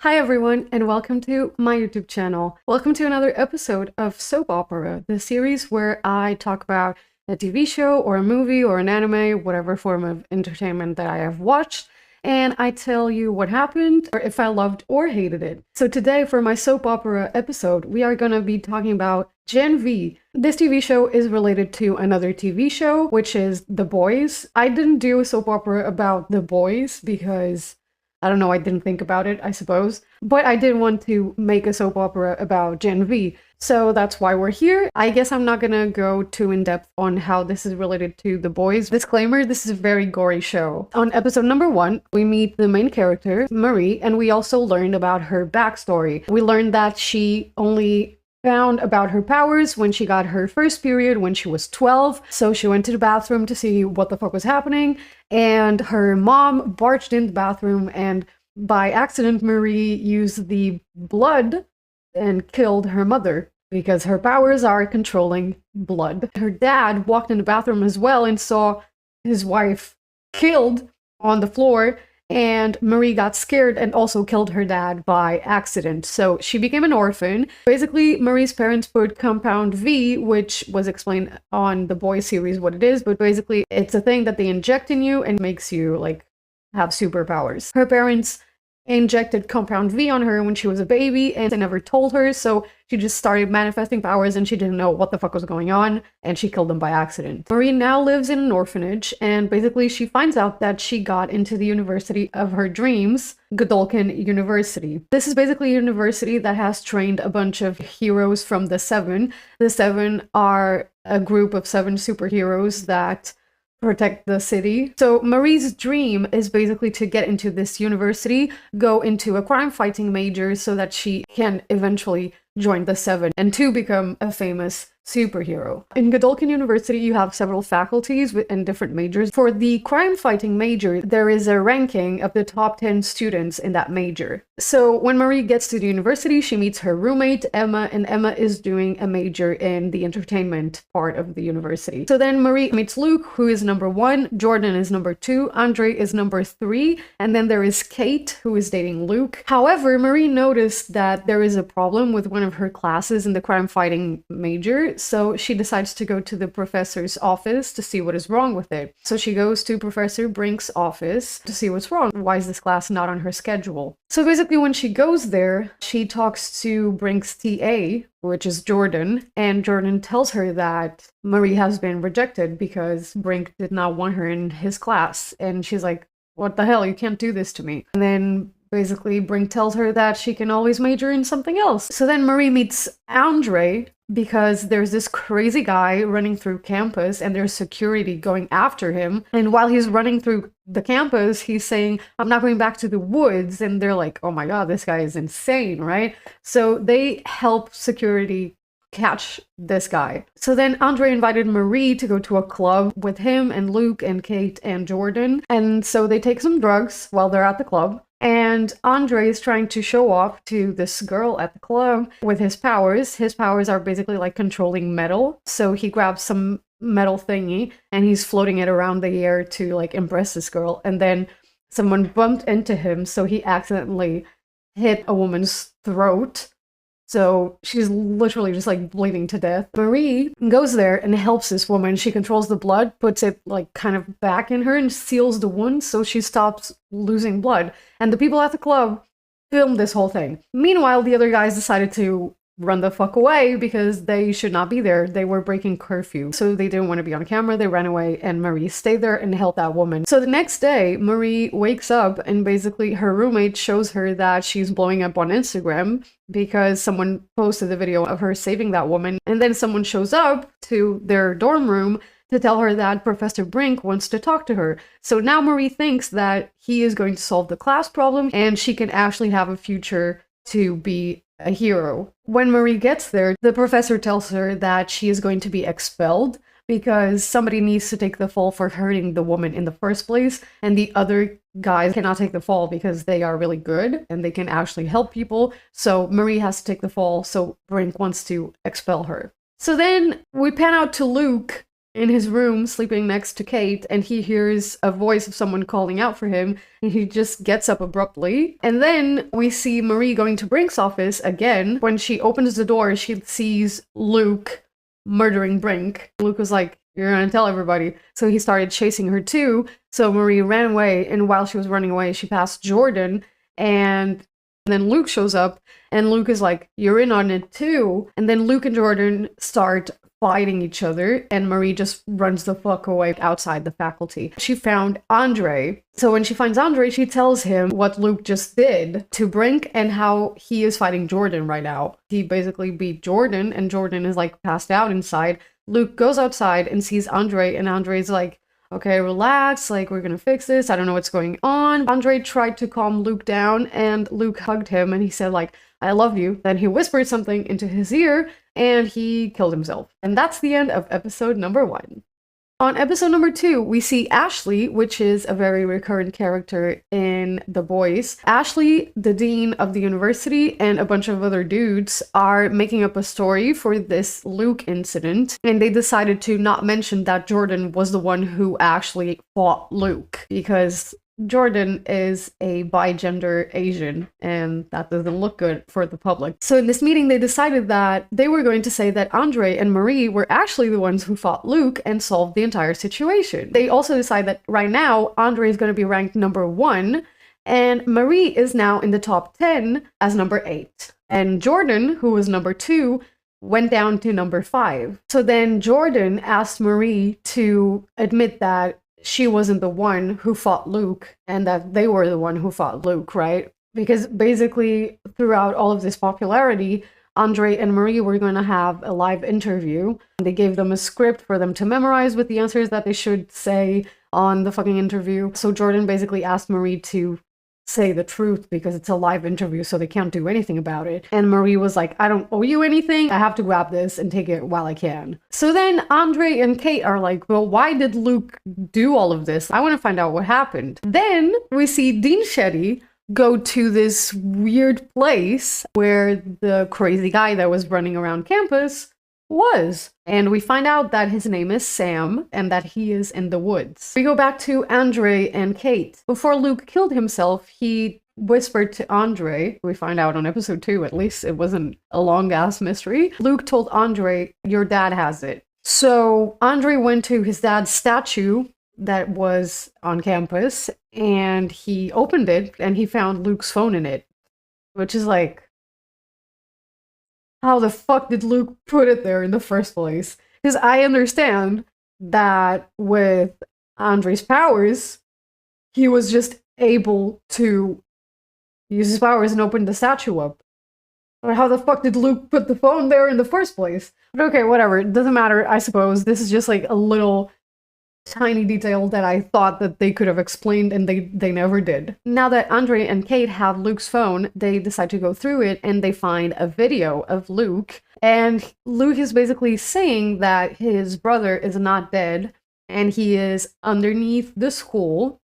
Hi everyone, and welcome to my YouTube channel. Welcome to another episode of Soap Opera, the series where I talk about a TV show or a movie or an anime, whatever form of entertainment that I have watched, and I tell you what happened or if I loved or hated it. So today for my soap opera episode, we are going to be talking about Gen V. This TV show is related to another TV show, which is The Boys. I didn't do a soap opera about The Boys because I don't know, I didn't think about it, I suppose. But I did want to make a soap opera about Gen V, so that's why we're here. I guess I'm not gonna go too in-depth on how this is related to The Boys. Disclaimer, this is a very gory show. On episode number 1, we meet the main character, Marie, and we also learned about her backstory. We learned that she only found about her powers when she got her first period when she was 12. So she went to the bathroom to see what the fuck was happening, and her mom barged in the bathroom, and by accident Marie used the blood and killed her mother because her powers are controlling blood. Her dad walked in the bathroom as well and saw his wife killed on the floor, and Marie got scared and also killed her dad by accident. So she became an orphan. Basically, Marie's parents put Compound V, which was explained on the Boys series what it is, but basically it's a thing that they inject in you and makes you like have superpowers. Her parents injected Compound V on her when she was a baby and they never told her, so she just started manifesting powers and she didn't know what the fuck was going on, and she killed them by accident. Marie now lives in an orphanage, and basically she finds out that she got into the university of her dreams, Godolkin University. This is basically a university that has trained a bunch of heroes from the Seven. The Seven are a group of 7 superheroes that protect the city. So Marie's dream is basically to get into this university, go into a crime fighting major so that she can eventually join the Seven and to become a famous superhero. In Godolkin University, you have several faculties and different majors. For the crime fighting major, there is a ranking of the top 10 students in that major. So when Marie gets to the university, she meets her roommate, Emma, and Emma is doing a major in the entertainment part of the university. So then Marie meets Luke, who is number 1, Jordan is number 2, Andre is number 3, and then there is Kate, who is dating Luke. However, Marie noticed that there is a problem with one of her classes in the crime fighting major, so she decides to go to the professor's office to see what is wrong with it. So she goes to Professor Brink's office to see what's wrong. Why is this class not on her schedule? So basically when she goes there, she talks to Brink's TA, which is Jordan, and Jordan tells her that Marie has been rejected because Brink did not want her in his class. And she's like, what the hell, you can't do this to me. And then basically Brink tells her that she can always major in something else. So then Marie meets Andre because there's this crazy guy running through campus and there's security going after him. And while he's running through the campus, he's saying, I'm not going back to the woods. And they're like, oh my God, this guy is insane, right? So they help security catch this guy. So then Andre invited Marie to go to a club with him and Luke and Kate and Jordan. And so they take some drugs while they're at the club. And Andre is trying to show off to this girl at the club with his powers. His powers are basically like controlling metal. So he grabs some metal thingy and he's floating it around the air to like impress this girl. And then someone bumped into him, so he accidentally hit a woman's throat. So she's literally just like bleeding to death. Marie goes there and helps this woman. She controls the blood, puts it like kind of back in her and seals the wound so she stops losing blood. And the people at the club filmed this whole thing. Meanwhile, the other guys decided to run the fuck away because they should not be there. They were breaking curfew. So they didn't want to be on camera. They ran away and Marie stayed there and helped that woman. So the next day, Marie wakes up and basically her roommate shows her that she's blowing up on Instagram because someone posted the video of her saving that woman. And then someone shows up to their dorm room to tell her that Professor Brink wants to talk to her. So now Marie thinks that he is going to solve the class problem and she can actually have a future to be a hero. When Marie gets there, the professor tells her that she is going to be expelled because somebody needs to take the fall for hurting the woman in the first place, and the other guys cannot take the fall because they are really good and they can actually help people. So Marie has to take the fall, so Brink wants to expel her. So then we pan out to Luke in his room sleeping next to Kate, and he hears a voice of someone calling out for him, and he just gets up abruptly. And then we see Marie going to Brink's office again. When she opens the door, she sees Luke murdering Brink. Luke was like, "You're gonna tell everybody." So he started chasing her too. So Marie ran away, and while she was running away, she passed Jordan, and then Luke shows up, and Luke is like, "You're in on it too." And then Luke and Jordan start fighting each other, and Marie just runs the fuck away outside the faculty. She found Andre. So when she finds Andre, she tells him what Luke just did to Brink and how he is fighting Jordan right now. He basically beat Jordan, and Jordan is like passed out inside. Luke goes outside and sees Andre, and Andre's like, "Okay, relax, like, we're gonna fix this. I don't know what's going on." Andre tried to calm Luke down, and Luke hugged him, and he said, like, "I love you." Then he whispered something into his ear, and he killed himself. And that's the end of episode number 1. On episode number 2, we see Ashley, which is a very recurrent character in The Boys. Ashley, the dean of the university, and a bunch of other dudes are making up a story for this Luke incident, and they decided to not mention that Jordan was the one who actually fought Luke, because Jordan is a bigender Asian, and that doesn't look good for the public. So in this meeting, they decided that they were going to say that Andre and Marie were actually the ones who fought Luke and solved the entire situation. They also decided that right now, Andre is going to be ranked number 1, and Marie is now in the top 10 as number 8. And Jordan, who was number 2, went down to number 5. So then Jordan asked Marie to admit that she wasn't the one who fought Luke and that they were the one who fought Luke, right? Because basically throughout all of this popularity, Andre and Marie were going to have a live interview. They gave them a script for them to memorize with the answers that they should say on the fucking interview. So Jordan basically asked Marie to say the truth because it's a live interview, so they can't do anything about it. And Marie was like, "I don't owe you anything. I have to grab this and take it while I can." So then Andre and Kate are like, "Well, why did Luke do all of this? I want to find out what happened." Then we see Dean Shetty go to this weird place where the crazy guy that was running around campus was. And we find out that his name is Sam and that he is in the woods. We go back to Andre and Kate. Before Luke killed himself, he whispered to Andre. We find out on episode 2, at least it wasn't a long-ass mystery. Luke told Andre, "Your dad has it." So Andre went to his dad's statue that was on campus, and he opened it, and he found Luke's phone in it, which is like, how the fuck did Luke put it there in the first place? Because I understand that with Andre's powers, he was just able to use his powers and open the statue up. But how the fuck did Luke put the phone there in the first place? But okay, whatever. It doesn't matter, I suppose. This is just like a little tiny detail that I thought that they could have explained, and they never did. Now that Andre and Kate have Luke's phone, they decide to go through it, and they find a video of Luke, and Luke is basically saying that his brother is not dead, and he is underneath the school,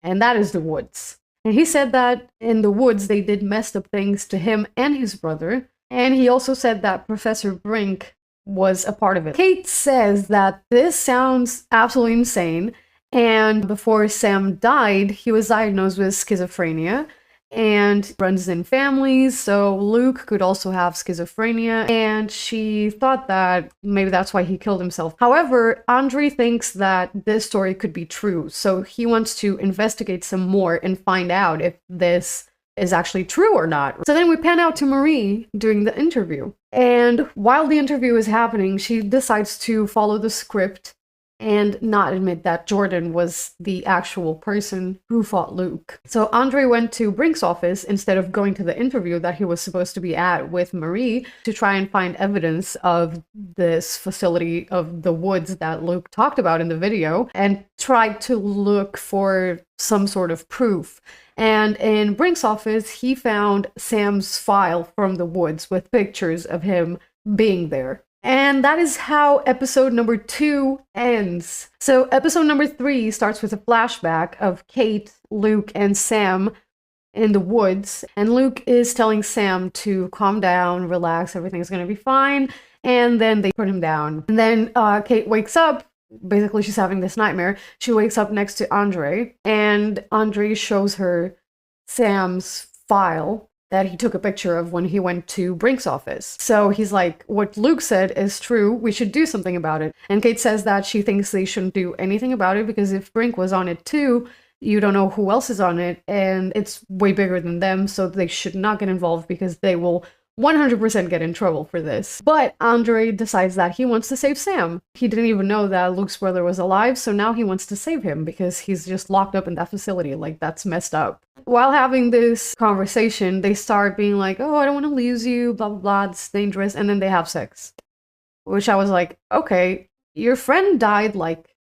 and that is the woods. And he said that in the woods they did messed up things to him and his brother, and he also said that Professor Brink was a part of it. Kate says that this sounds absolutely insane, and before Sam died, he was diagnosed with schizophrenia and runs in families, so Luke could also have schizophrenia, and she thought that maybe that's why he killed himself. However, Andre thinks that this story could be true, so he wants to investigate some more and find out if this is actually true or not. So then we pan out to Marie doing the interview. And while the interview is happening, she decides to follow the script and not admit that Jordan was the actual person who fought Luke. So Andre went to Brink's office instead of going to the interview that he was supposed to be at with Marie to try and find evidence of this facility of the woods that Luke talked about in the video, and tried to look for some sort of proof. And in Brink's office, he found Sam's file from the woods with pictures of him being there. And that is how episode number 2 ends. So episode number 3 starts with a flashback of Kate, Luke, and Sam in the woods. And Luke is telling Sam to calm down, relax, everything's gonna be fine. And then they put him down. And then Kate wakes up basically she's having this nightmare. She wakes up next to Andre, and Andre shows her Sam's file that he took a picture of when he went to Brink's office. So he's like, what Luke said is true, we should do something about it. And Kate says that she thinks they shouldn't do anything about it because if Brink was on it too, you don't know who else is on it, and it's way bigger than them, so they should not get involved because they will 100% get in trouble for this. But Andre decides that he wants to save Sam. He didn't even know that Luke's brother was alive, so now he wants to save him because he's just locked up in that facility. Like, that's messed up. While having this conversation, they start being like, oh, I don't want to lose you, blah, blah, blah, it's dangerous, and then they have sex. Which I was like, okay, your friend died like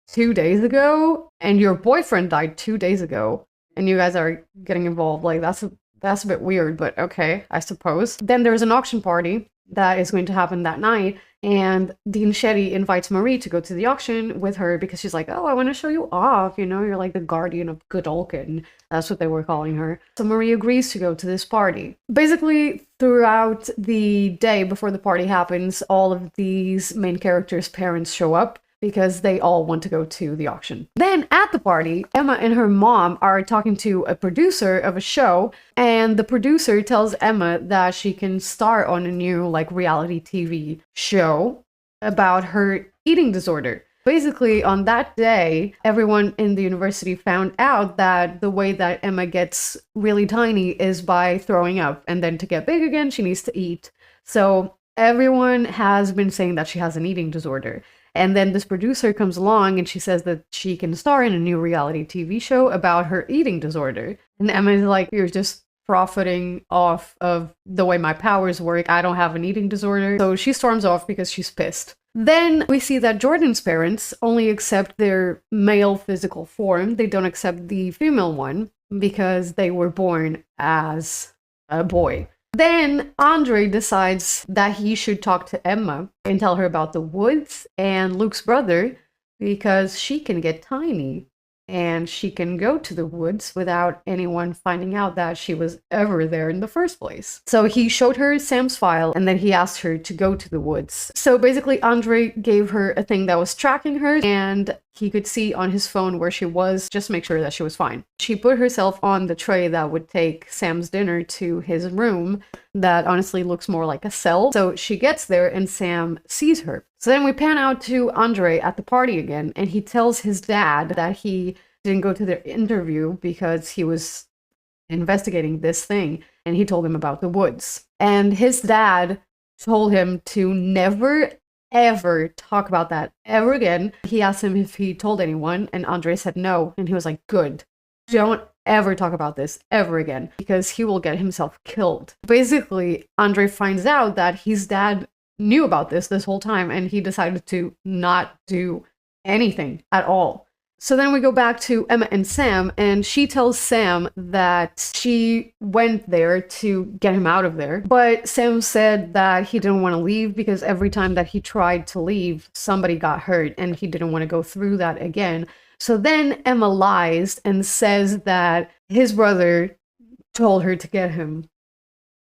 2 days ago, and your boyfriend died 2 days ago, and you guys are getting involved. Like, that's a bit weird, but okay, I suppose. Then there's an auction party that is going to happen that night, and Dean Shetty invites Marie to go to the auction with her because she's like, oh, I want to show you off, you know, you're like the guardian of Godolkin. That's what they were calling her. So Marie agrees to go to this party. Basically, throughout the day before the party happens, all of these main characters' parents show up because they all want to go to the auction. Then at the party, Emma and her mom are talking to a producer of a show, and the producer tells Emma that she can star on a new like reality TV show about her eating disorder. Basically, on that day, everyone in the university found out that the way that Emma gets really tiny is by throwing up, and then to get big again, she needs to eat. So everyone has been saying that she has an eating disorder. And then this producer comes along and she says that she can star in a new reality TV show about her eating disorder. And Emma's like, you're just profiting off of the way my powers work. I don't have an eating disorder. So she storms off because she's pissed. Then we see that Jordan's parents only accept their male physical form. They don't accept the female one because they were born as a boy. Then Andre decides that he should talk to Emma and tell her about the woods and Luke's brother because she can get tiny and she can go to the woods without anyone finding out that she was ever there in the first place. So he showed her Sam's file and then he asked her to go to the woods. So basically Andre gave her a thing that was tracking her and he could see on his phone where she was, just make sure that she was fine. She put herself on the tray that would take Sam's dinner to his room that honestly looks more like a cell. So she gets there and Sam sees her. So then we pan out to Andre at the party again, and he tells his dad that he didn't go to the interview because he was investigating this thing, and he told him about the woods. And his dad told him to never ever talk about that ever again. He asked him if he told anyone, and Andre said no, and he was like, good, don't ever talk about this ever again because he will get himself killed. Basically, Andre finds out that his dad knew about this whole time, and he decided to not do anything at all. So then we go back to Emma and Sam, and she tells Sam that she went there to get him out of there. But Sam said that he didn't want to leave because every time that he tried to leave, somebody got hurt, and he didn't want to go through that again. So then Emma lies and says that his brother told her to get him.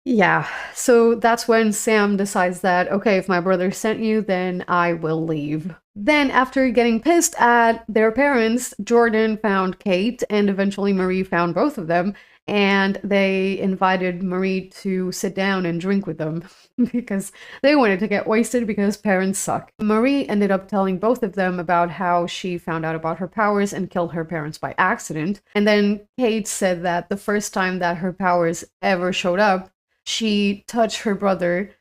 Yeah, so that's when Sam decides that, okay, if my brother sent you, then I will leave. Then, after getting pissed at their parents, Jordan found Kate, and eventually Marie found both of them, and they invited Marie to sit down and drink with them because they wanted to get wasted because parents suck. Marie ended up telling both of them about how she found out about her powers and killed her parents by accident. And then Kate said that the first time that her powers ever showed up, she touched her brother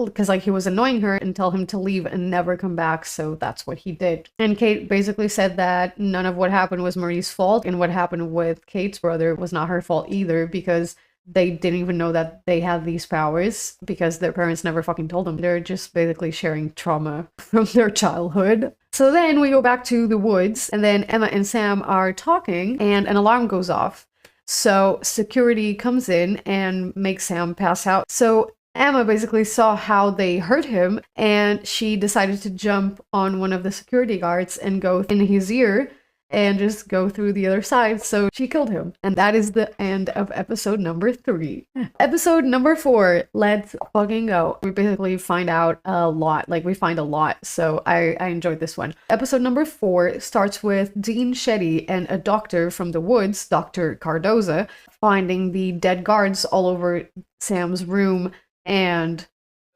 because like he was annoying her and tell him to leave and never come back, so that's what he did. And Kate basically said that none of what happened was Marie's fault, and what happened with Kate's brother was not her fault either because they didn't even know that they had these powers because their parents never fucking told them. They're just basically sharing trauma from their childhood. So then we go back to the woods, and then Emma and Sam are talking and an alarm goes off. So security comes in and makes Sam pass out. So Emma basically saw how they hurt him, and she decided to jump on one of the security guards and go in his ear and just go through the other side. So she killed him. And that is the end of episode number 3. Episode number 4, let's fucking go. We basically find out a lot. Like, we find a lot. So I enjoyed this one. Episode number 4 starts with Dean Shetty and a doctor from the woods, Dr. Cardoza, finding the dead guards all over Sam's room and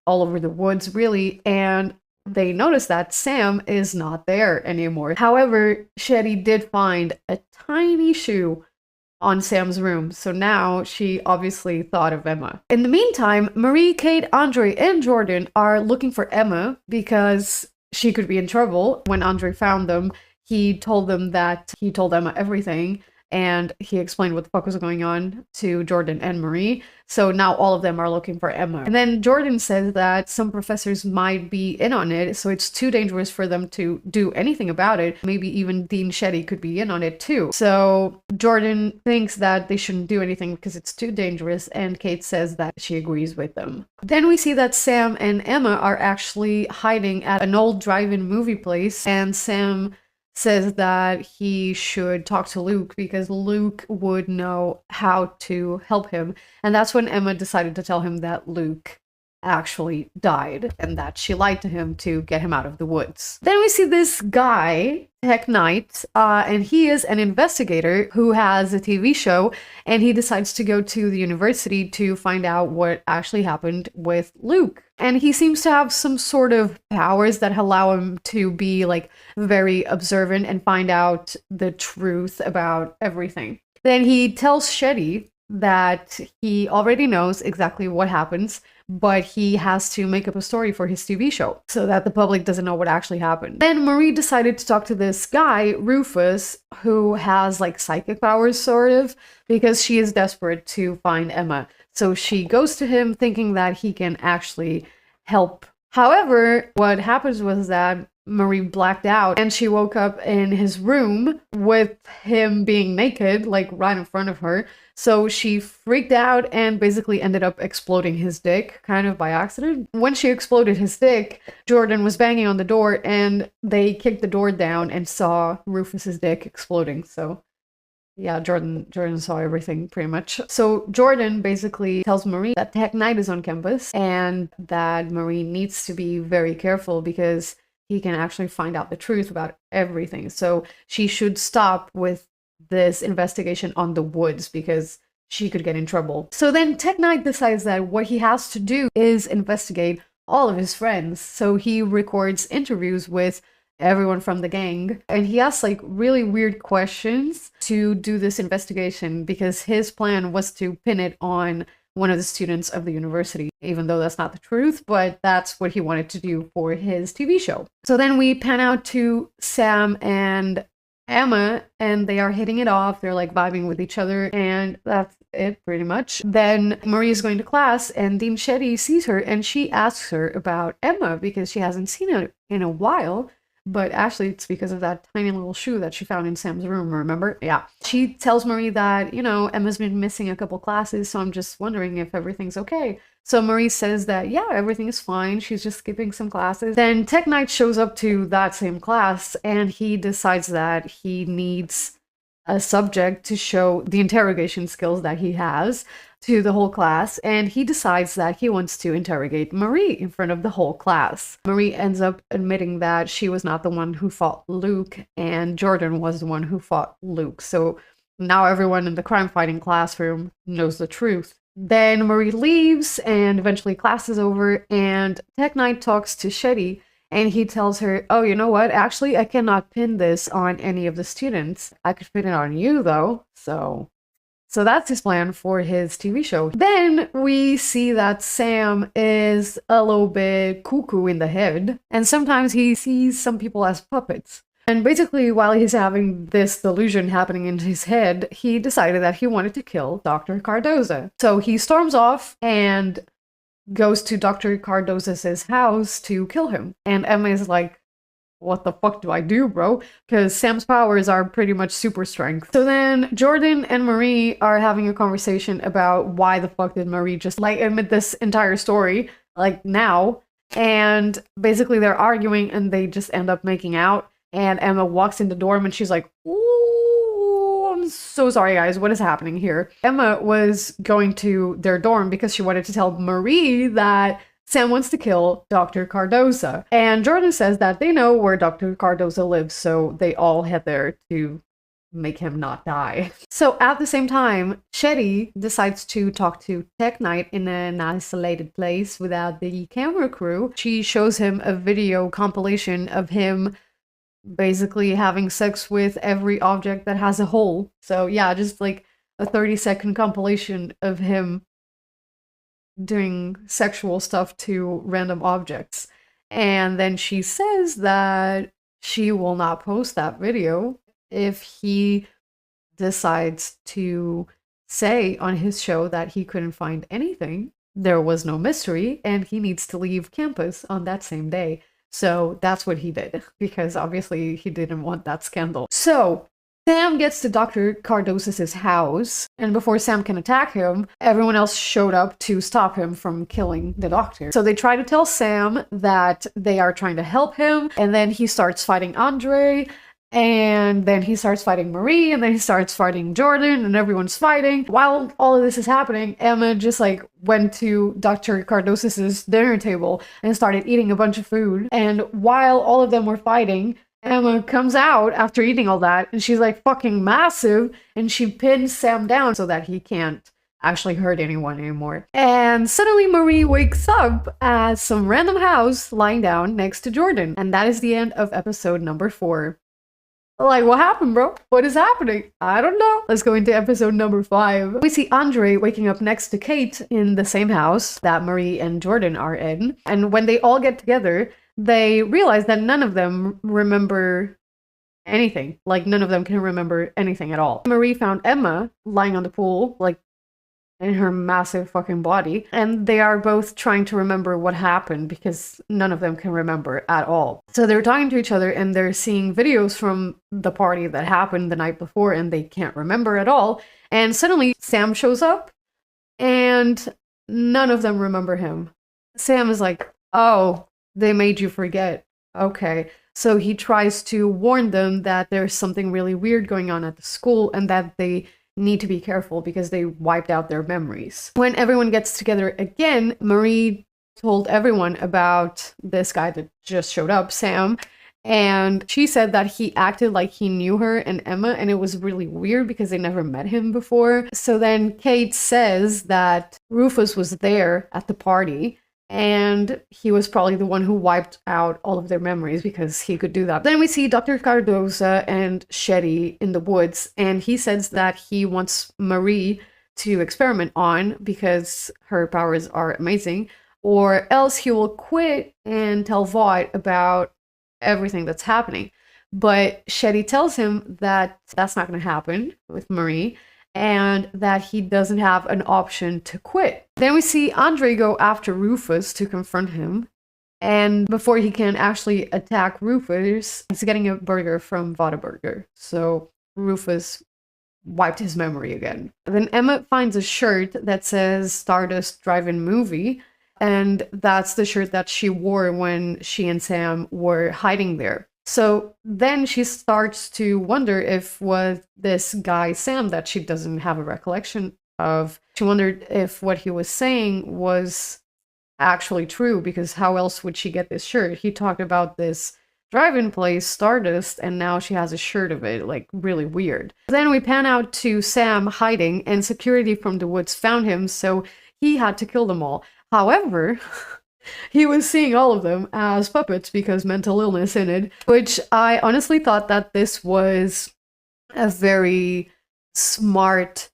all over the woods, really. And they notice that Sam is not there anymore. However, Shetty did find a tiny shoe on Sam's room, so now she obviously thought of Emma. In the meantime, Marie, Kate, Andre, and Jordan are looking for Emma because she could be in trouble. When Andre found them, he told them that he told Emma everything, and he explained what the fuck was going on to Jordan and Marie. So now all of them are looking for Emma. And then Jordan says that some professors might be in on it, so it's too dangerous for them to do anything about it. Maybe even Dean Shetty could be in on it too. So Jordan thinks that they shouldn't do anything because it's too dangerous, and Kate says that she agrees with them. Then we see that Sam and Emma are actually hiding at an old drive-in movie place, and Sam says that he should talk to Luke because Luke would know how to help him. And that's when Emma decided to tell him that Luke actually died and that she lied to him to get him out of the woods. Then we see this guy, Tek Knight, and he is an investigator who has a TV show, and he decides to go to the university to find out what actually happened with Luke. And he seems to have some sort of powers that allow him to be like very observant and find out the truth about everything. Then he tells Shetty that he already knows exactly what happens, but he has to make up a story for his TV show so that the public doesn't know what actually happened. Then Marie decided to talk to this guy, Rufus, who has like psychic powers, sort of, because she is desperate to find Emma. So she goes to him thinking that he can actually help. However, what happens was that Marie blacked out and she woke up in his room with him being naked, like right in front of her. So she freaked out and basically ended up exploding his dick, kind of by accident. When she exploded his dick, Jordan was banging on the door and they kicked the door down and saw Rufus's dick exploding. So yeah, Jordan saw everything pretty much. So Jordan basically tells Marie that Tek Knight is on campus and that Marie needs to be very careful because he can actually find out the truth about everything. So she should stop with this investigation on the woods because she could get in trouble. So then Tek Knight decides that what he has to do is investigate all of his friends. So he records interviews with everyone from the gang, and he asks like really weird questions to do this investigation because his plan was to pin it on one of the students of the university, even though that's not the truth, but that's what he wanted to do for his TV show. So then we pan out to Sam and Emma, and they are hitting it off. They're like vibing with each other, and that's it pretty much. Then Marie is going to class, and Dean Shetty sees her, and she asks her about Emma because she hasn't seen her in a while. But actually, it's because of that tiny little shoe that she found in Sam's room, remember? Yeah. She tells Marie that, you know, Emma's been missing a couple classes, so I'm just wondering if everything's okay. So Marie says that, yeah, everything is fine. She's just skipping some classes. Then Tek Knight shows up to that same class, and he decides that he needs a subject to show the interrogation skills that he has to the whole class, and he decides that he wants to interrogate Marie in front of the whole class. Marie ends up admitting that she was not the one who fought Luke, and Jordan was the one who fought Luke. So now everyone in the crime-fighting classroom knows the truth. Then Marie leaves, and eventually class is over, and Tek Knight talks to Shetty, and he tells her, oh, you know what? Actually, I cannot pin this on any of the students. I could pin it on you, though. So that's his plan for his TV show. Then we see that Sam is a little bit cuckoo in the head, and sometimes he sees some people as puppets. And basically, while he's having this delusion happening in his head, he decided that he wanted to kill Dr. Cardoza. So he storms off and goes to Dr. Cardoza's house to kill him. And Emma is like, what the fuck do I do, bro? Because Sam's powers are pretty much super strength. So then Jordan and Marie are having a conversation about why the fuck did Marie just like admit this entire story, like now. And basically they're arguing and they just end up making out. And Emma walks in the dorm and she's like, ooh, I'm so sorry, guys. What is happening here? Emma was going to their dorm because she wanted to tell Marie that Sam wants to kill Dr. Cardoza. And Jordan says that they know where Dr. Cardoza lives, so they all head there to make him not die. So at the same time, Shetty decides to talk to Tech Knight in an isolated place without the camera crew. She shows him a video compilation of him basically having sex with every object that has a hole. So yeah, just like a 30-second compilation of him doing sexual stuff to random objects. And then she says that she will not post that video if he decides to say on his show that he couldn't find anything, there was no mystery, and he needs to leave campus on that same day. So that's what he did, because obviously he didn't want that scandal. So Sam gets to Dr. Cardoza's house, and before Sam can attack him, everyone else showed up to stop him from killing the doctor. So they try to tell Sam that they are trying to help him, and then he starts fighting Andre, and then he starts fighting Marie, and then he starts fighting Jordan, and everyone's fighting. While all of this is happening, Emma just like went to Dr. Cardoza's dinner table and started eating a bunch of food. And while all of them were fighting, Emma comes out after eating all that, and she's like fucking massive, and she pins Sam down so that he can't actually hurt anyone anymore. And suddenly Marie wakes up at some random house lying down next to Jordan. And that is the end of episode number 4. Like, what happened, bro? What is happening? I don't know. Let's go into episode number 5. We see Andre waking up next to Kate in the same house that Marie and Jordan are in. And when they all get together, they realize that none of them remember anything. Like, none of them can remember anything at all. Marie found Emma lying on the pool, like, in her massive fucking body, and they are both trying to remember what happened because none of them can remember at all. So they're talking to each other and they're seeing videos from the party that happened the night before, and they can't remember at all. And suddenly Sam shows up and none of them remember him. Sam is like, oh, they made you forget. Okay. So he tries to warn them that there's something really weird going on at the school and that they need to be careful because they wiped out their memories. When everyone gets together again, Marie told everyone about this guy that just showed up, Sam, and she said that he acted like he knew her and Emma, and it was really weird because they never met him before. So then Kate says that Rufus was there at the party, and he was probably the one who wiped out all of their memories because he could do that. Then we see Dr. Cardoza and Shetty in the woods, and he says that he wants Marie to experiment on because her powers are amazing, or else he will quit and tell Vought about everything that's happening. But Shetty tells him that that's not going to happen with Marie, and that he doesn't have an option to quit. Then we see Andre go after Rufus to confront him, and before he can actually attack Rufus, he's getting a burger from Whataburger. So Rufus wiped his memory again. Then Emma finds a shirt that says Stardust Drive-In Movie, and that's the shirt that she wore when she and Sam were hiding there. So then she starts to wonder if was this guy Sam that she doesn't have a recollection of. She wondered if what he was saying was actually true, because how else would she get this shirt? He talked about this drive-in place, Stardust, and now she has a shirt of it, like really weird. Then we pan out to Sam hiding, and security from the woods found him, so he had to kill them all. However, he was seeing all of them as puppets because mental illness in it, which I honestly thought that this was a very smart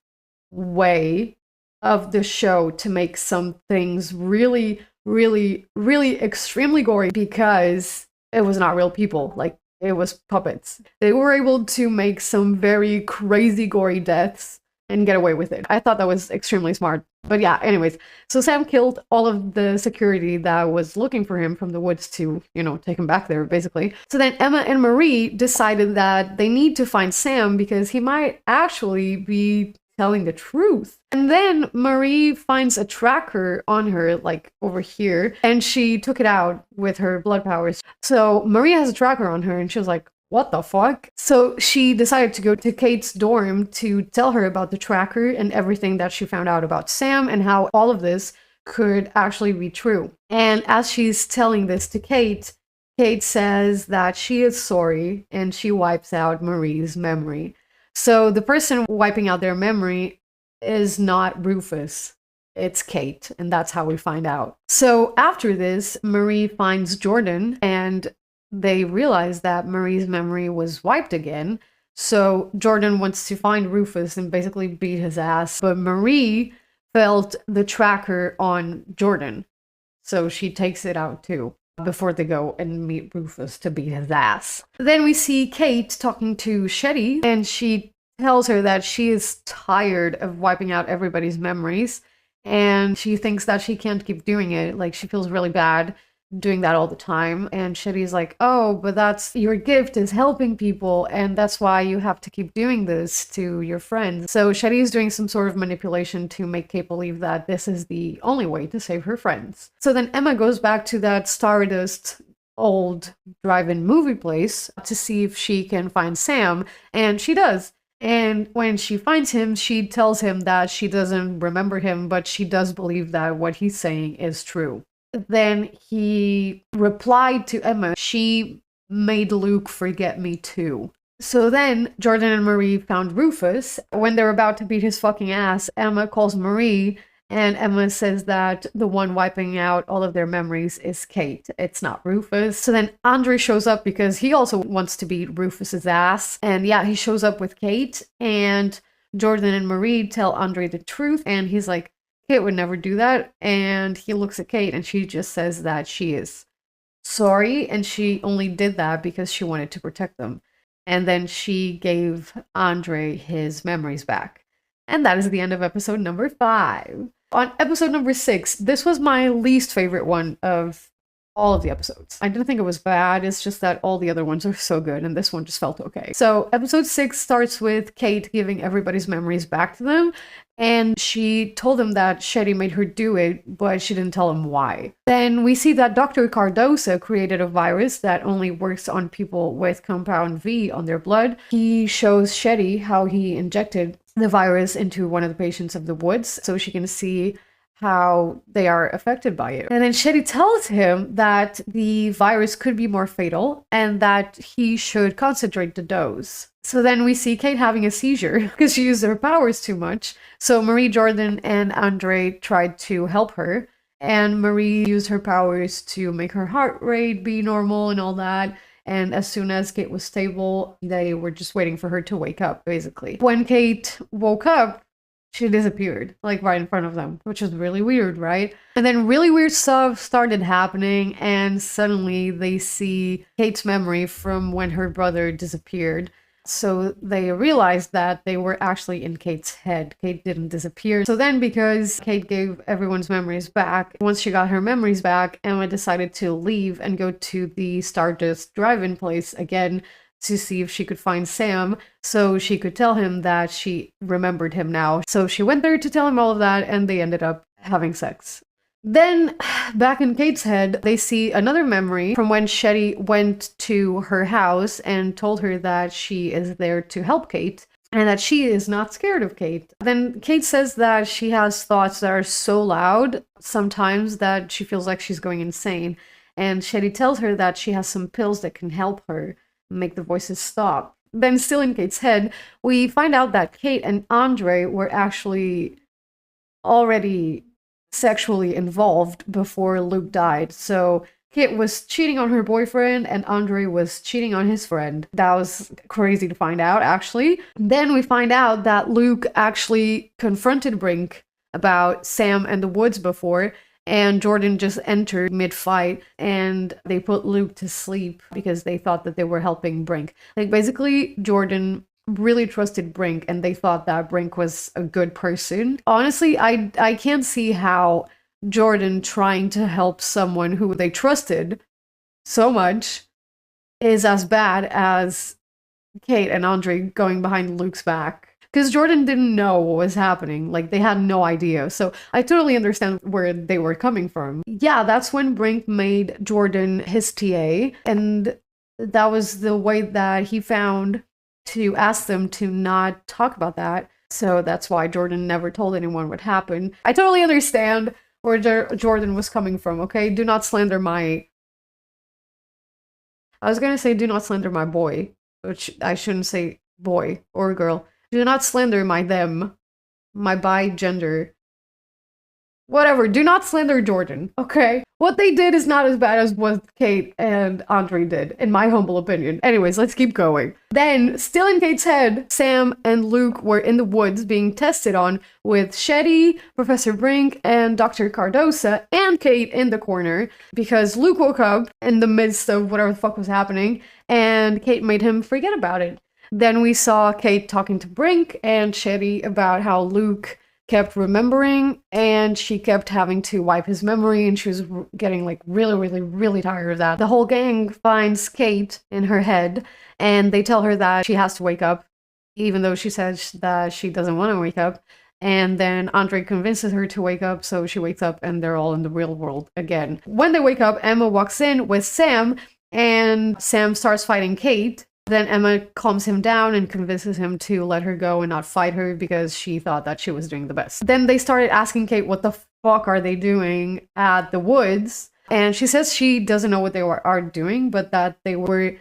way of the show to make some things really, really, really extremely gory because it was not real people. Like, it was puppets. They were able to make some very crazy gory deaths and get away with it. I thought that was extremely smart. But yeah, anyways, so Sam killed all of the security that was looking for him from the woods to, you know, take him back there, basically. So then Emma and Marie decided that they need to find Sam because he might actually be telling the truth. And then Marie finds a tracker on her, like over here, and she took it out with her blood powers. So Marie has a tracker on her, and she was like, what the fuck? So she decided to go to Kate's dorm to tell her about the tracker and everything that she found out about Sam and how all of this could actually be true. And as she's telling this to Kate, Kate says that she is sorry and she wipes out Marie's memory. So the person wiping out their memory is not Rufus. It's Kate, and that's how we find out. So after this, Marie finds Jordan, and they realize that Marie's memory was wiped again. So Jordan wants to find Rufus and basically beat his ass, but Marie felt the tracker on Jordan. So she takes it out too before they go and meet Rufus to beat his ass. Then we see Kate talking to Shetty, and she tells her that she is tired of wiping out everybody's memories, and she thinks that she can't keep doing it. Like, she feels really bad doing that all the time. And Shetty's like, oh, but that's your gift, is helping people, and that's why you have to keep doing this to your friends. So Shetty is doing some sort of manipulation to make Kate believe that this is the only way to save her friends. So then Emma goes back to that Stardust old drive-in movie place to see if she can find Sam, and she does. And when she finds him, she tells him that she doesn't remember him, but she does believe that what he's saying is true. Then he replied to Emma, she made Luke forget me too. So then Jordan and Marie found Rufus. When they're about to beat his fucking ass, Emma calls Marie, and Emma says that the one wiping out all of their memories is Kate. It's not Rufus. So then Andre shows up because he also wants to beat Rufus's ass. And yeah, he shows up with Kate, and Jordan and Marie tell Andre the truth, and he's like, Kate would never do that. And he looks at Kate, and she just says that she is sorry, and she only did that because she wanted to protect them. And then she gave Andre his memories back. And that is the end of episode number 5. On episode number 6, this was my least favorite one of all of the episodes. I didn't think it was bad, it's just that all the other ones are so good, and this one just felt okay. So episode 6 starts with Kate giving everybody's memories back to them, and she told them that Shetty made her do it, but she didn't tell them why. Then we see that Dr. Cardosa created a virus that only works on people with compound V on their blood. He shows Shetty how he injected the virus into one of the patients of the woods so she can see how they are affected by it. And then Shetty tells him that the virus could be more fatal and that he should concentrate the dose. So then we see Kate having a seizure because she used her powers too much. So Marie, Jordan, and Andre tried to help her, and Marie used her powers to make her heart rate be normal and all that. And as soon as Kate was stable, they were just waiting for her to wake up, basically. When Kate woke up, she disappeared, like right in front of them, which is really weird, right? And then really weird stuff started happening, and suddenly they see Kate's memory from when her brother disappeared. So they realized that they were actually in Kate's head. Kate didn't disappear. So then, because Kate gave everyone's memories back, once she got her memories back, Emma decided to leave and go to the Stardust drive-in place again to see if she could find Sam so she could tell him that she remembered him now. So she went there to tell him all of that, and they ended up having sex. Then, back in Kate's head, they see another memory from when Shetty went to her house and told her that she is there to help Kate and that she is not scared of Kate. Then Kate says that she has thoughts that are so loud sometimes that she feels like she's going insane. And Shetty tells her that she has some pills that can help her make the voices stop. Then, still in Kate's head, we find out that Kate and Andre were actually already sexually involved before Luke died. So Kate was cheating on her boyfriend and Andre was cheating on his friend. That was crazy to find out, actually. Then we find out that Luke actually confronted Brink about Sam and the woods before, and Jordan just entered mid-fight and they put Luke to sleep because they thought that they were helping Brink. Like, basically, Jordan really trusted Brink and they thought that Brink was a good person. Honestly, I can't see how Jordan trying to help someone who they trusted so much is as bad as Kate and Andre going behind Luke's back. Because Jordan didn't know what was happening. Like, they had no idea. So I totally understand where they were coming from. Yeah, that's when Brink made Jordan his TA. And that was the way that he found to ask them to not talk about that. So that's why Jordan never told anyone what happened. I totally understand where Jordan was coming from, okay? Do not slander my... I was gonna say do not slander my boy, which I shouldn't say boy or girl. Do not slander my them, my bi gender. Whatever, do not slander Jordan, okay? What they did is not as bad as what Kate and Andre did, in my humble opinion. Anyways, let's keep going. Then, still in Kate's head, Sam and Luke were in the woods being tested on with Shetty, Professor Brink, and Dr. Cardosa, and Kate in the corner, because Luke woke up in the midst of whatever the fuck was happening, and Kate made him forget about it. Then we saw Kate talking to Brink and Shetty about how Luke kept remembering, and she kept having to wipe his memory, and she was getting like really tired of that. The whole gang finds Kate in her head, and they tell her that she has to wake up, even though she says that she doesn't want to wake up. And then Andre convinces her to wake up, so she wakes up, and they're all in the real world again. When they wake up, Emma walks in with Sam, and Sam starts fighting Kate. Then Emma calms him down and convinces him to let her go and not fight her because she thought that she was doing the best. Then they started asking Kate what the fuck are they doing at the woods, and she says she doesn't know what they are doing, but that they were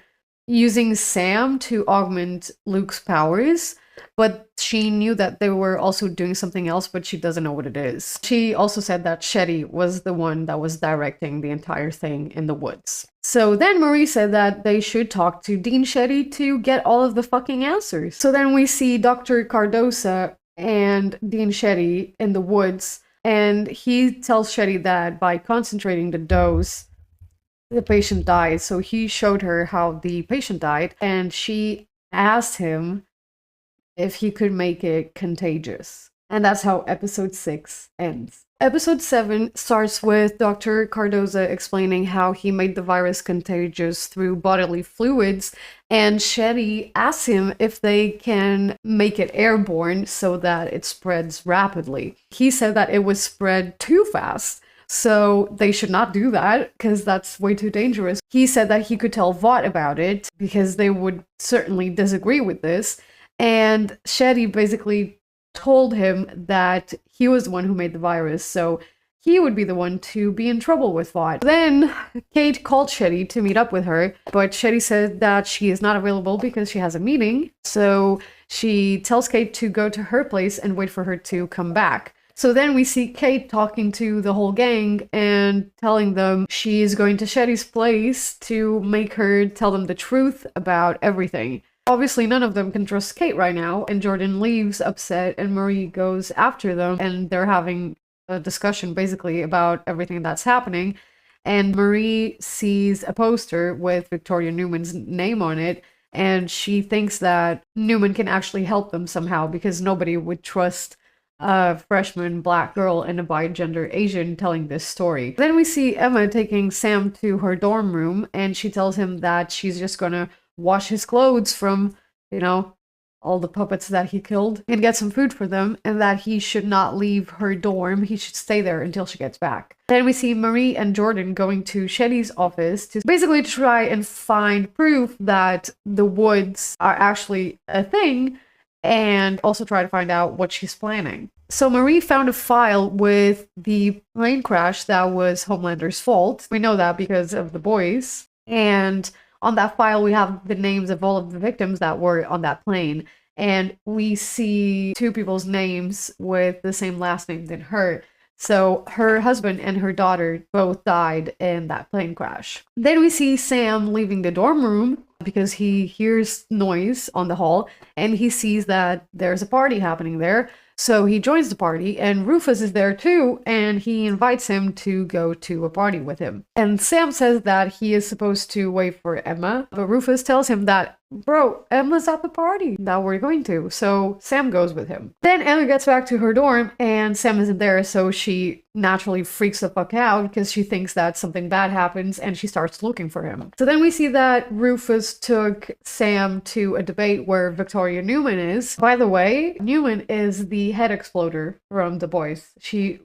using Sam to augment Luke's powers, but she knew that they were also doing something else, but she doesn't know what it is. She also said that Shetty was the one that was directing the entire thing in the woods. So then Marie said that they should talk to Dean Shetty to get all of the fucking answers. So then we see Dr. Cardosa and Dean Shetty in the woods, and he tells Shetty that by concentrating the dose, the patient died. So he showed her how the patient died, and she asked him if he could make it contagious. And that's how episode 6 ends. Episode 7 starts with Dr. Cardosa explaining how he made the virus contagious through bodily fluids, and Shetty asks him if they can make it airborne so that it spreads rapidly. He said that it was spread too fast, so they should not do that because that's way too dangerous. He said that he could tell Vought about it because they would certainly disagree with this, and Shetty basically told him that he was the one who made the virus, so he would be the one to be in trouble with Vought. Then Kate called Shetty to meet up with her, but Shetty said that she is not available because she has a meeting, so she tells Kate to go to her place and wait for her to come back. So then we see Kate talking to the whole gang and telling them she is going to Shetty's place to make her tell them the truth about everything. Obviously, none of them can trust Kate right now, and Jordan leaves upset, and Marie goes after them, and they're having a discussion basically about everything that's happening. And Marie sees a poster with Victoria Newman's name on it, and she thinks that Newman can actually help them somehow because nobody would trust a freshman black girl and a bi-gender Asian telling this story. Then we see Emma taking Sam to her dorm room, and she tells him that she's just gonna wash his clothes from, all the puppets that he killed and get some food for them, and that he should not leave her dorm. He should stay there until she gets back. Then we see Marie and Jordan going to Shetty's office to basically try and find proof that the woods are actually a thing, and also try to find out what she's planning. So Marie found a file with the plane crash that was Homelander's fault. We know that because of the boys. And on that file, we have the names of all of the victims that were on that plane. And we see 2 people's names with the same last name than her. So her husband and her daughter both died in that plane crash. Then we see Sam leaving the dorm room because he hears noise on the hall, and he sees that there's a party happening there. So he joins the party, and Rufus is there too, and he invites him to go to a party with him. And Sam says that he is supposed to wait for Emma, but Rufus tells him that bro, Emma's at the party that we're going to. So Sam goes with him. Then Emma gets back to her dorm and Sam isn't there, so she naturally freaks the fuck out because she thinks that something bad happens and she starts looking for him. So then we see that Rufus took Sam to a debate where Victoria Newman is. By the way, Newman is the head exploder from The Boys. She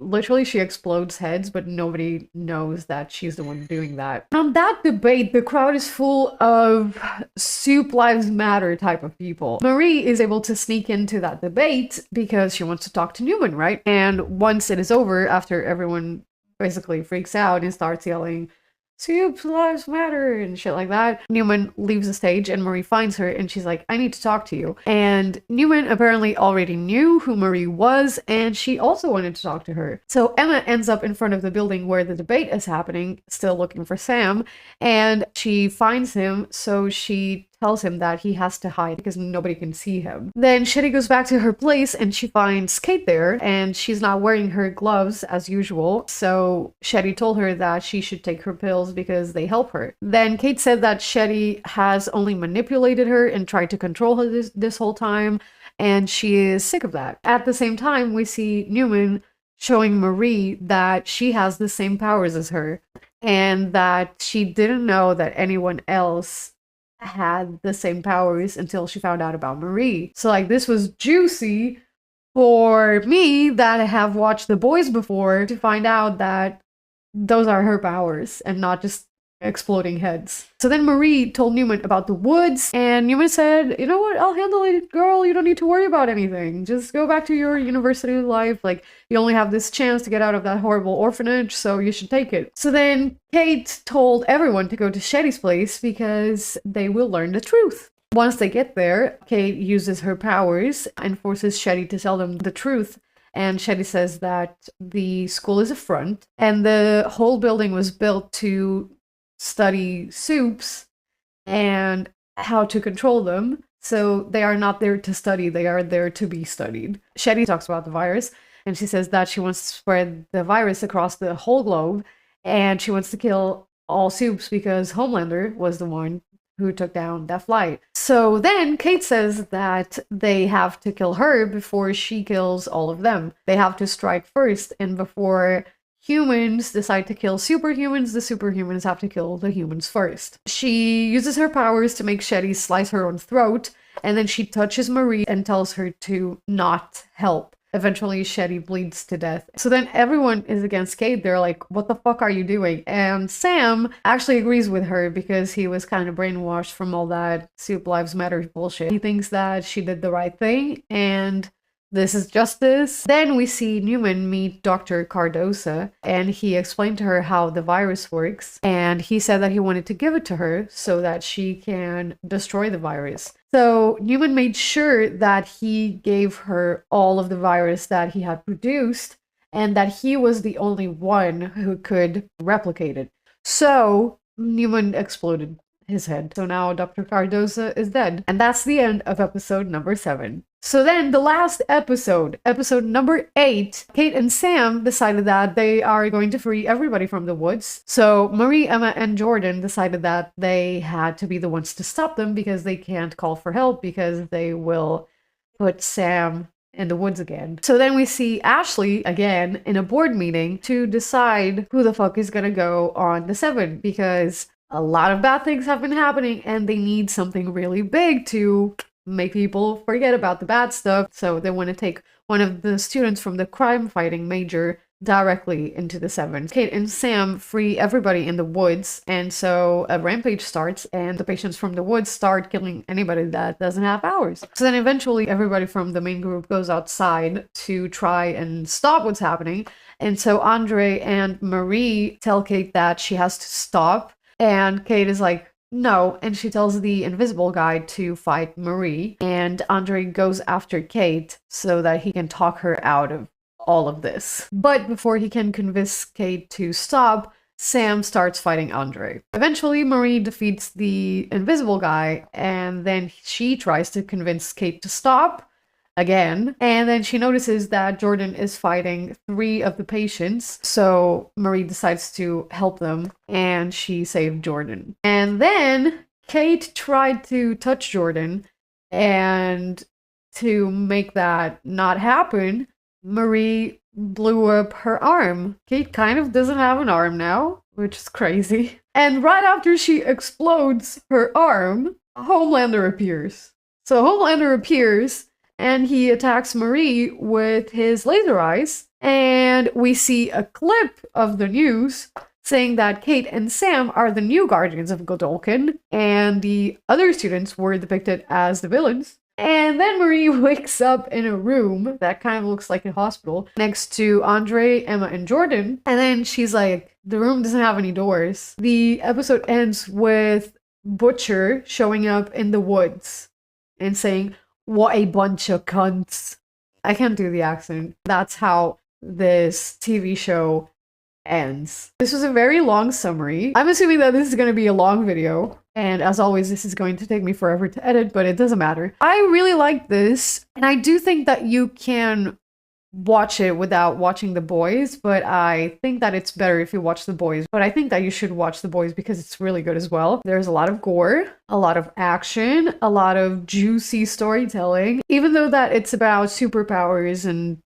explodes heads, but nobody knows that she's the one doing that. On that debate, the crowd is full of Soup Lives Matter type of people. Marie is able to sneak into that debate because she wants to talk to Newman, right? And once it is over, after everyone basically freaks out and starts yelling, Soup Lives Matter and shit like that, Newman leaves the stage and Marie finds her and she's like, I need to talk to you. And Newman apparently already knew who Marie was and she also wanted to talk to her. So Emma ends up in front of the building where the debate is happening, still looking for Sam, and she finds him, so she tells him that he has to hide because nobody can see him. Then Shetty goes back to her place and she finds Kate there and she's not wearing her gloves as usual. So Shetty told her that she should take her pills because they help her. Then Kate said that Shetty has only manipulated her and tried to control her this whole time, and she is sick of that. At the same time, we see Newman showing Marie that she has the same powers as her and that she didn't know that anyone else had the same powers until she found out about Marie. So like, this was juicy for me that have watched The Boys before to find out that those are her powers and not just exploding heads. So then Marie told Newman about the woods, and Newman said, you know what, I'll handle it, girl, you don't need to worry about anything. Just go back to your university life. Like, you only have this chance to get out of that horrible orphanage, so you should take it. So then Kate told everyone to go to Shetty's place because they will learn the truth. Once they get there, Kate uses her powers and forces Shetty to tell them the truth. And Shetty says that the school is a front and the whole building was built to study soups and how to control them. So they are not there to study, they are there to be studied. Shetty talks about the virus and she says that she wants to spread the virus across the whole globe and she wants to kill all soups because Homelander was the one who took down that flight. So then Kate says that they have to kill her before she kills all of them. They have to strike first, and before humans decide to kill superhumans, the superhumans have to kill the humans first. She uses her powers to make Shetty slice her own throat, and then she touches Marie and tells her to not help. Eventually, Shetty bleeds to death. So then everyone is against Kate. They're like, what the fuck are you doing? And Sam actually agrees with her because he was kind of brainwashed from all that Soup Lives Matter bullshit. He thinks that she did the right thing and this is justice. Then we see Newman meet Dr. Cardosa and he explained to her how the virus works. And he said that he wanted to give it to her so that she can destroy the virus. So Newman made sure that he gave her all of the virus that he had produced and that he was the only one who could replicate it. So Newman exploded his head. So now Dr. Cardosa is dead. And that's the end of episode number 7. So then the last episode, episode number 8, Kate and Sam decided that they are going to free everybody from the woods. So Marie, Emma, and Jordan decided that they had to be the ones to stop them because they can't call for help because they will put Sam in the woods again. So then we see Ashley again in a board meeting to decide who the fuck is gonna go on the 7 because a lot of bad things have been happening and they need something really big to make people forget about the bad stuff. So they want to take one of the students from the crime fighting major directly into the 7. Kate and Sam free everybody in the woods, and so a rampage starts and the patients from the woods start killing anybody that doesn't have powers. So then eventually everybody from the main group goes outside to try and stop what's happening. And so Andre and Marie tell Kate that she has to stop, and Kate is like, no, and she tells the invisible guy to fight Marie, and Andre goes after Kate so that he can talk her out of all of this. But before he can convince Kate to stop, Sam starts fighting Andre. Eventually, Marie defeats the invisible guy, and then she tries to convince Kate to stop again, and then she notices that Jordan is fighting 3 of the patients, so Marie decides to help them, and she saved Jordan. And then Kate tried to touch Jordan, and to make that not happen, Marie blew up her arm. Kate kind of doesn't have an arm now, which is crazy. And right after she explodes her arm, Homelander appears. So Homelander appears and he attacks Marie with his laser eyes. And we see a clip of the news saying that Kate and Sam are the new guardians of Godolkin, and the other students were depicted as the villains. And then Marie wakes up in a room that kind of looks like a hospital next to Andre, Emma, and Jordan. And then she's like, the room doesn't have any doors. The episode ends with Butcher showing up in the woods and saying, "What a bunch of cunts." I can't do the accent. That's how this TV show ends. This was a very long summary. I'm assuming that this is going to be a long video. And as always, this is going to take me forever to edit, but it doesn't matter. I really like this. And I do think that you can watch it without watching The Boys, but I think that it's better if you watch The Boys. But I think that you should watch The Boys because it's really good as well. There's a lot of gore, a lot of action, a lot of juicy storytelling. Even though that it's about superpowers and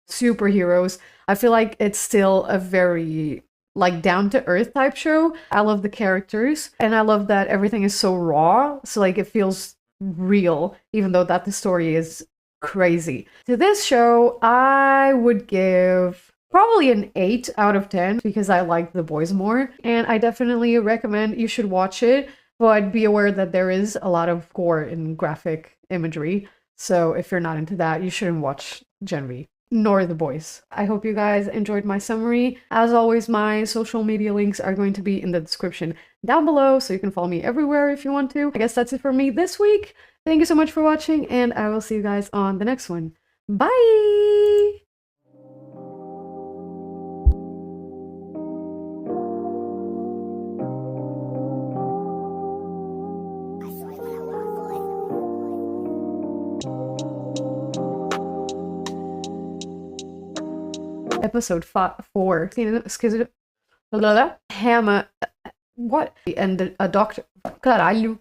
superheroes, I feel like it's still a very like down to earth type show. I love the characters and I love that everything is so raw. So like it feels real, even though that the story is crazy. To this show, I would give probably an 8 out of 10 because I like The Boys more. And I definitely recommend you should watch it, but be aware that there is a lot of gore and graphic imagery. So if you're not into that, you shouldn't watch Gen V. Nor The Boys. I hope you guys enjoyed my summary. As always, my social media links are going to be in the description down below, so you can follow me everywhere if you want to. I guess that's it for me this week. Thank you so much for watching, and I will see you guys on the next one. Bye! Episode 4. Hammer. What? And a doctor. Caralho.